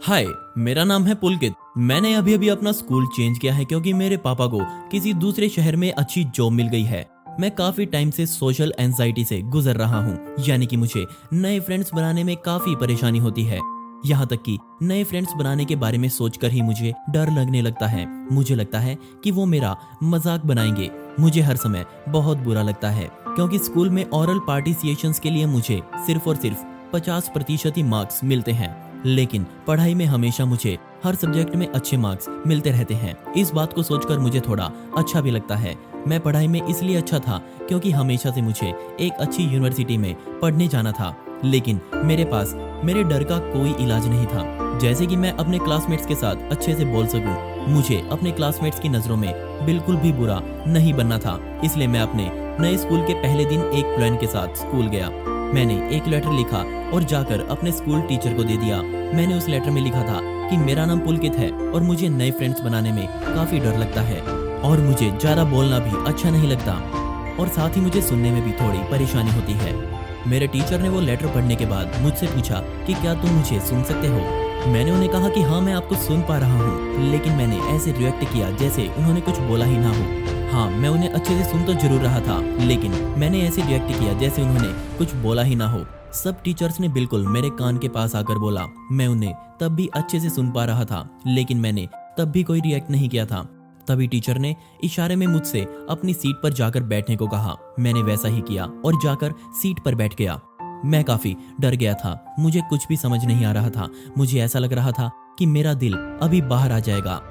हाय, मेरा नाम है पुलकित। मैंने अभी अभी अपना स्कूल चेंज किया है क्योंकि मेरे पापा को किसी दूसरे शहर में अच्छी जॉब मिल गई है। मैं काफी टाइम से सोशल एंजाइटी से गुजर रहा हूँ, यानी कि मुझे नए फ्रेंड्स बनाने में काफी परेशानी होती है। यहाँ तक कि नए फ्रेंड्स बनाने के बारे में सोचकर ही मुझे डर लगने लगता है। मुझे लगता है कि वो मेरा मजाक बनाएंगे। मुझे हर समय बहुत बुरा लगता है क्योंकि स्कूल में ओरल पार्टिसिपेशंस के लिए मुझे सिर्फ और सिर्फ 50% ही मार्क्स मिलते हैं, लेकिन पढ़ाई में हमेशा मुझे हर सब्जेक्ट में अच्छे मार्क्स मिलते रहते हैं। इस बात को सोचकर मुझे थोड़ा अच्छा भी लगता है। मैं पढ़ाई में इसलिए अच्छा था क्योंकि हमेशा से मुझे एक अच्छी यूनिवर्सिटी में पढ़ने जाना था, लेकिन मेरे पास मेरे डर का कोई इलाज नहीं था। जैसे कि मैं अपने क्लासमेट्स के साथ अच्छे से बोल सकूं, मुझे अपने क्लासमेट्स की नजरों में बिल्कुल भी बुरा नहीं बनना था। इसलिए मैं अपने नए स्कूल के पहले दिन एक प्लान के साथ स्कूल गया। मैंने एक लेटर लिखा और जाकर अपने स्कूल टीचर को दे दिया। मैंने उस लेटर में लिखा था कि मेरा नाम पुलकित है और मुझे नए फ्रेंड्स बनाने में काफी डर लगता है और मुझे ज्यादा बोलना भी अच्छा नहीं लगता और साथ ही मुझे सुनने में भी थोड़ी परेशानी होती है। मेरे टीचर ने वो लेटर पढ़ने के बाद मुझसे पूछा कि क्या तुम मुझे सुन सकते हो। मैंने उन्हें कहा कि हाँ, मैं आपको सुन पा रहा हूँ, लेकिन मैंने ऐसे रिएक्ट किया जैसे उन्होंने कुछ बोला ही ना हो। हाँ, मैं उन्हें अच्छे से सुन तो जरूर रहा था, लेकिन मैंने ऐसे रिएक्ट किया जैसे उन्होंने कुछ बोला ही ना हो। सब टीचर्स ने बिल्कुल मेरे कान के पास आकर बोला। मैं उन्हें तब भी अच्छे से सुन पा रहा था, लेकिन मैंने तब भी कोई रिएक्ट नहीं किया था। तभी टीचर ने इशारे में मुझसे अपनी सीट पर जाकर बैठने को कहा। मैंने वैसा ही किया और जाकर सीट पर बैठ गया। मैं काफी डर गया था। मुझे कुछ भी समझ नहीं आ रहा था। मुझे ऐसा लग रहा था कि मेरा दिल अभी बाहर आ जाएगा,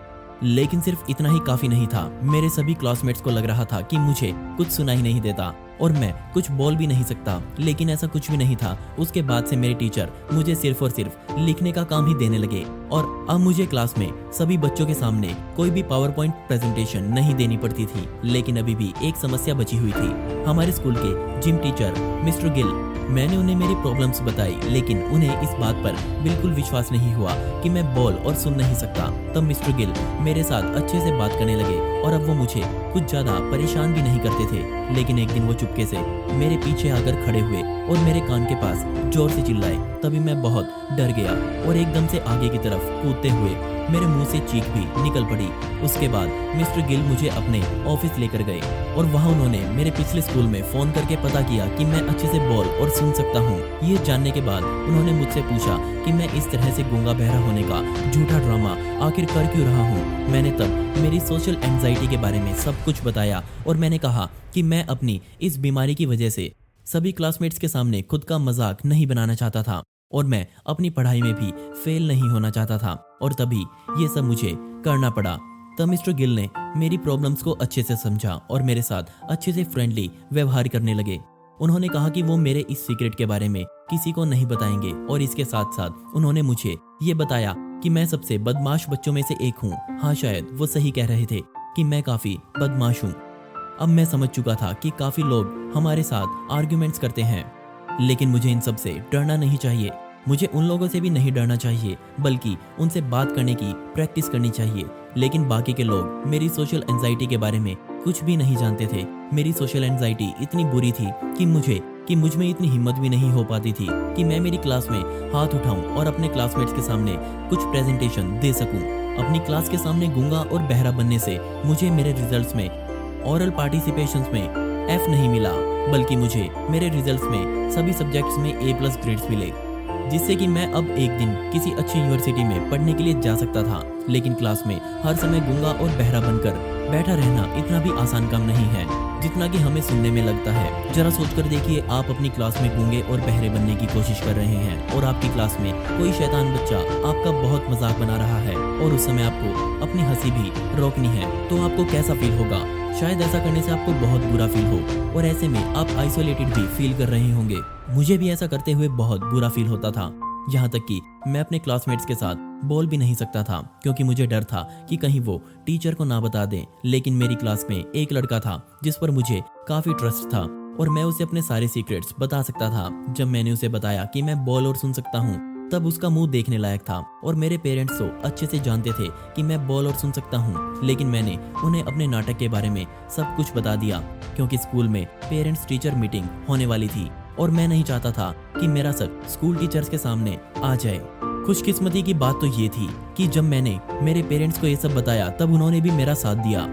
लेकिन सिर्फ इतना ही काफी नहीं था। मेरे सभी क्लासमेट्स को लग रहा था कि मुझे कुछ सुना ही नहीं देता और मैं कुछ बोल भी नहीं सकता, लेकिन ऐसा कुछ भी नहीं था। उसके बाद से मेरे टीचर मुझे सिर्फ और सिर्फ लिखने का काम ही देने लगे और अब मुझे क्लास में सभी बच्चों के सामने कोई भी पावर पॉइंट प्रेजेंटेशन नहीं देनी पड़ती थी। लेकिन अभी भी एक समस्या बची हुई थी। हमारे स्कूल के जिम टीचर मिस्टर गिल, मैंने उन्हें मेरी प्रॉब्लम्स बताई, लेकिन उन्हें इस बात पर बिल्कुल विश्वास नहीं हुआ कि मैं बोल और सुन नहीं सकता। तब मिस्टर गिल मेरे साथ अच्छे से बात करने लगे और अब वो मुझे कुछ ज्यादा परेशान भी नहीं करते थे। लेकिन एक दिन वो चुपके से मेरे पीछे आकर खड़े हुए और मेरे कान के पास जोर से चिल्लाए। तभी मैं बहुत डर गया और एकदम से आगे की तरफ कूदते हुए मेरे मुंह से चीख भी निकल पड़ी। उसके बाद मिस्टर गिल मुझे अपने ऑफिस लेकर गए और वहां उन्होंने मेरे पिछले स्कूल में फोन करके पता किया कि मैं अच्छे से बोल और सुन सकता हूँ। ये जानने के बाद उन्होंने मुझसे पूछा कि मैं इस तरह से गूंगा बहरा होने का झूठा ड्रामा आखिर कर क्यों रहा हूँ। मैंने तब मेरी सोशल एंजाइटी के बारे में सब कुछ बताया और मैंने कहा कि मैं अपनी इस बीमारी की वजह से सभी क्लासमेट्स के सामने खुद का मजाक नहीं बनाना चाहता था और मैं अपनी पढ़ाई में भी फेल नहीं होना चाहता था, और तभी ये सब मुझे करना पड़ा। तब मिस्टर गिल ने मेरी प्रॉब्लम्स को अच्छे से समझा और मेरे साथ अच्छे से फ्रेंडली व्यवहार करने लगे। उन्होंने कहा कि वो मेरे इस सीक्रेट के बारे में किसी को नहीं बताएंगे और इसके साथ साथ उन्होंने मुझे ये बताया कि मैं सबसे बदमाश बच्चों में से एक हूँ। हाँ, शायद वो सही कह रहे थे कि मैं काफी बदमाश हूँ। अब मैं समझ चुका था कि काफी लोग हमारे साथ आर्ग्यूमेंट्स करते हैं, लेकिन मुझे इन सब से डरना नहीं चाहिए। मुझे उन लोगों से भी नहीं डरना चाहिए, बल्कि उनसे बात करने की प्रैक्टिस करनी चाहिए। लेकिन बाकी के लोग मेरी सोशल एंजाइटी के बारे में कुछ भी नहीं जानते थे। मेरी सोशल एंजाइटी इतनी बुरी थी कि मुझ में इतनी हिम्मत भी नहीं हो पाती थी कि मैं मेरी क्लास में हाथ उठाऊं और अपने क्लासमेट्स के सामने कुछ प्रेजेंटेशन दे सकूं। अपनी क्लास के सामने गूंगा और बहरा बनने से मुझे मेरे रिजल्ट्स में ओरल पार्टिसिपेशंस में F नहीं मिला, बल्कि मुझे मेरे रिजल्ट्स में सभी सब्जेक्ट्स में A+ ग्रेड्स मिले, जिससे कि मैं अब एक दिन किसी अच्छी यूनिवर्सिटी में पढ़ने के लिए जा सकता था। लेकिन क्लास में हर समय गूंगा और बहरा बनकर बैठा रहना इतना भी आसान काम नहीं है जितना कि हमें सुनने में लगता है। जरा सोचकर देखिए, आप अपनी क्लास में गूंगे और बहरे बनने की कोशिश कर रहे हैं और आपकी क्लास में कोई शैतान बच्चा आपका बहुत मजाक बना रहा है और उस समय आपको अपनी हंसी भी रोकनी है, तो आपको कैसा फील होगा? शायद ऐसा करने से आपको बहुत बुरा फील हो और ऐसे में आप आइसोलेटेड भी फील कर रहे होंगे। मुझे भी ऐसा करते हुए बहुत बुरा फील होता था, यहाँ तक कि मैं अपने क्लासमेट्स के साथ बोल भी नहीं सकता था क्योंकि मुझे डर था कि कहीं वो टीचर को ना बता दें। लेकिन मेरी क्लास में एक लड़का था जिस पर मुझे काफी ट्रस्ट था और मैं उसे अपने सारे सीक्रेट्स बता सकता था। जब मैंने उसे बताया कि मैं बोल और सुन सकता हूँ, तब उसका मुंह देखने लायक था और मेरे पेरेंट्स तो अच्छे से जानते थे कि मैं बोल और सुन सकता हूँ। लेकिन मैंने उन्हें अपने नाटक के बारे में सब कुछ बता दिया क्योंकि स्कूल में पेरेंट्स टीचर मीटिंग होने वाली थी और मैं नहीं चाहता था कि मेरा शक स्कूल टीचर्स के सामने आ जाए। खुशकिस्मती की बात तो ये थी कि जब मैंने मेरे पेरेंट्स को ये सब बताया तब उन्होंने भी मेरा साथ दिया।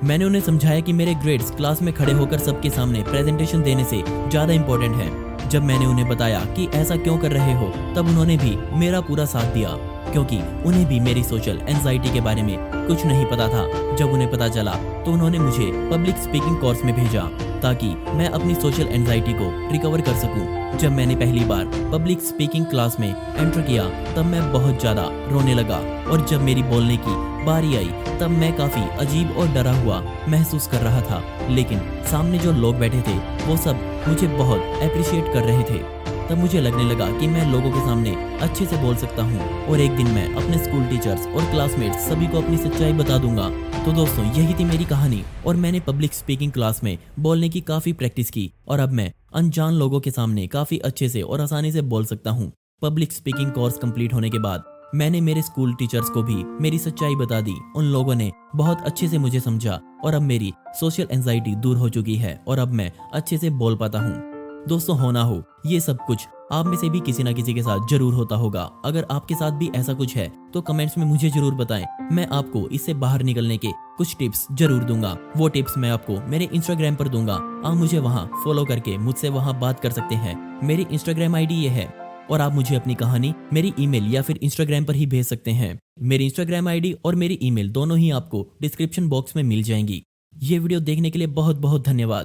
मैंने उन्हें समझाया कि मेरे ग्रेड्स क्लास में खड़े होकर सबके सामने प्रेजेंटेशन देने से ज़्यादा इंपॉर्टेंट है। जब मैंने उन्हें बताया कि ऐसा क्यों कर रहे हो तब उन्होंने भी मेरा पूरा साथ दिया, क्योंकि उन्हें भी मेरी सोशल एंजाइटी के बारे में कुछ नहीं पता था। जब उन्हें पता चला तो उन्होंने मुझे पब्लिक स्पीकिंग कोर्स में भेजा ताकि मैं अपनी सोशल एंजाइटी को रिकवर कर सकूं। जब मैंने पहली बार पब्लिक स्पीकिंग क्लास में एंटर किया तब मैं बहुत ज़्यादा रोने लगा, और जब मेरी बोलने की बारी आई तब मैं काफ़ी अजीब और डरा हुआ महसूस कर रहा था। लेकिन सामने जो लोग बैठे थे वो सब मुझे बहुत अप्रिशिएट कर रहे थे। तब मुझे लगने लगा कि मैं लोगों के सामने अच्छे से बोल सकता हूँ और एक दिन मैं अपने स्कूल टीचर्स और क्लासमेट्स सभी को अपनी सच्चाई बता दूंगा। तो दोस्तों, यही थी मेरी कहानी और मैंने पब्लिक स्पीकिंग क्लास में बोलने की काफ़ी प्रैक्टिस की और अब मैं अनजान लोगों के सामने काफ़ी अच्छे से और आसानी से बोल सकता हूँ। पब्लिक स्पीकिंग कोर्स कंप्लीट होने के बाद मैंने मेरे स्कूल टीचर्स को भी मेरी सच्चाई बता दी। उन लोगों ने बहुत अच्छे से मुझे समझा और अब मेरी सोशल एंजाइटी दूर हो चुकी है और अब मैं अच्छे से बोल पाता हूँ। दोस्तों, हो ना हो, ये सब कुछ आप में से भी किसी ना किसी के साथ जरूर होता होगा। अगर आपके साथ भी ऐसा कुछ है तो कमेंट्स में मुझे जरूर बताएं। मैं आपको इससे बाहर निकलने के कुछ टिप्स जरूर दूंगा। वो टिप्स मैं आपको मेरे इंस्टाग्राम पर दूंगा। आप मुझे वहां फॉलो करके मुझसे वहां बात कर सकते हैं। मेरी इंस्टाग्राम आईडी ये है और आप मुझे अपनी कहानी मेरी ईमेल या फिर इंस्टाग्राम पर ही भेज सकते हैं। मेरी इंस्टाग्राम आईडी और मेरी ईमेल दोनों ही आपको डिस्क्रिप्शन बॉक्स में मिल जाएंगी। ये वीडियो देखने के लिए बहुत बहुत धन्यवाद।